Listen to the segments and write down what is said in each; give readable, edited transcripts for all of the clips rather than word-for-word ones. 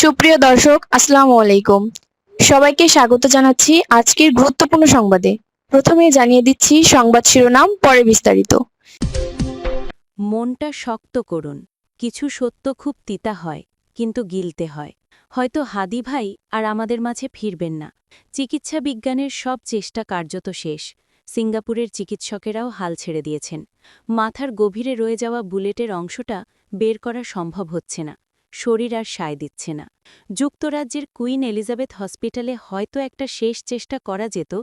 সুপ্রিয় দর্শক, আসসালামু আলাইকুম। সবাইকে স্বাগত জানাচ্ছি আজকের গুরুত্বপূর্ণ সংবাদে। প্রথমেই জানিয়ে দিচ্ছি সংবাদ শিরোনাম, পরে বিস্তারিত। মনটা শক্ত করুন। কিছু সত্য খুব তিতা হয়, কিন্তু গিলতে হয়। হয়তো হাদি ভাই আর আমাদের মাঝে ফিরবেন না। চিকিৎসা বিজ্ঞানের সব চেষ্টা কার্যত শেষ। সিঙ্গাপুরের চিকিৎসকেরাও হাল ছেড়ে দিয়েছেন। মাথার গভীরে রয়ে যাওয়া বুলেটের অংশটা বের করা সম্ভব হচ্ছে না। শরীর আর সায় দিচ্ছে না। যুক্তরাজ্যের কুইন এলিজাবেথ হসপিটালে হয়তো একটা শেষ চেষ্টা করা যেত,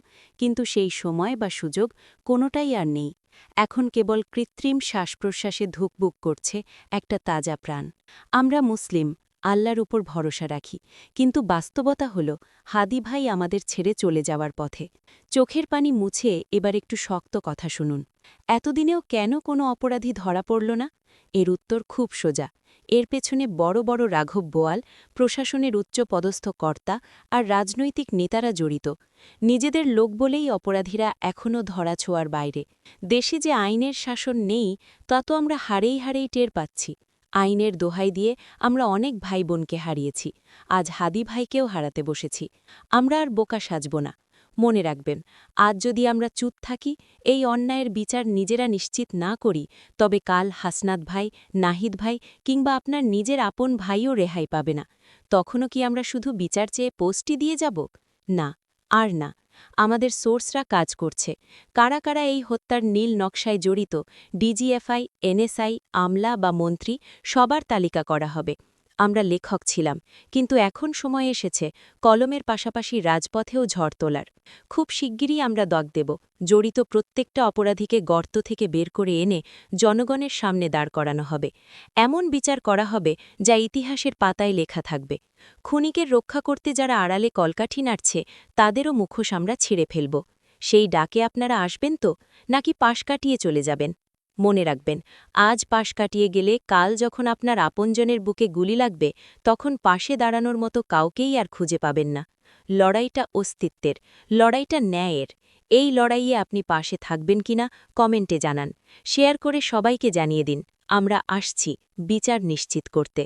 কিন্তু সেই সময় বা সুযোগ কোনোটাই আর নেই। এখন কেবল কৃত্রিম শ্বাসপ্রশ্বাসে ধুকবুক করছে একটা তাজা প্রাণ। আমরা মুসলিম, আল্লাহর উপর ভরসা রাখি, কিন্তু বাস্তবতা হল হাদি ভাই আমাদের ছেড়ে চলে যাওয়ার পথে। চোখের পানি মুছে এবার একটু শক্ত কথা শুনুন। এতদিনেও কেন কোনো অপরাধী ধরা পড়ল না? এর উত্তর খুব সোজা। এর পেছনে বড় বড় রাঘব বোয়াল, প্রশাসনের উচ্চপদস্থ কর্তা আর রাজনৈতিক নেতারা জড়িত। নিজেদের লোক বলেই অপরাধীরা এখনও ধরাছোঁয়ার বাইরে। দেশে যে আইনের শাসন নেই, তা তো আমরা হারেই হারেই টের পাচ্ছি। আইনের দোহাই দিয়ে আমরা অনেক ভাই বোনকে হারিয়েছি। আজ হাদি ভাইকেও হারাতে বসেছি। আমরা আর বোকা সাজব না। মনে রাখবেন, আজ যদি আমরা চুপ থাকি, এই অন্যায়ের বিচার নিজেরা নিশ্চিত না করি, তবে কাল হাসনাত ভাই, নাহিদ ভাই কিংবা আপনার নিজের আপন ভাইও রেহাই পাবে না। তখনও কি আমরা শুধু বিচার চেয়ে পোস্টই দিয়ে যাব? না, আর না। আমাদের সোর্সরা কাজ করছে। কারা কারা এই হত্যার নীল নকশায় জড়িত, ডিজিএফআই, এনএসআই, আমলা বা মন্ত্রী, সবার তালিকা করা হবে। আমরা লেখক ছিলাম, কিন্তু এখন সময় এসেছে কলমের পাশাপাশি রাজপথেও ঝড় তোলার। খুব শিগগিরই আমরা দগ দেব। জড়িত প্রত্যেকটা অপরাধীকে গর্ত থেকে বের করে এনে জনগণের সামনে দাঁড় করানো হবে। এমন বিচার করা হবে যা ইতিহাসের পাতায় লেখা থাকবে। খুনিকের রক্ষা করতে যারা আড়ালে কলকাঠি নাড়ছে, তাদেরও মুখোশ আমরা ছিঁড়ে ফেলব। সেই ডাকে আপনারা আসবেন তো, নাকি পাশ কাটিয়ে চলে যাবেন? মনে রাখবেন, আজ পাশ কাটিয়ে গেলে কাল যখন আপনার আপনজনের বুকে গুলি লাগবে, তখন পাশে দাঁড়ানোর মতো কাউকেই আর খুঁজে পাবেন না। লড়াইটা অস্তিত্বের, লড়াইটা ন্যায়ের। এই লড়াইয়ে আপনি পাশে থাকবেন কিনা কমেন্টে জানান। শেয়ার করে সবাইকে জানিয়ে দিন, আমরা আসছি বিচার নিশ্চিত করতে।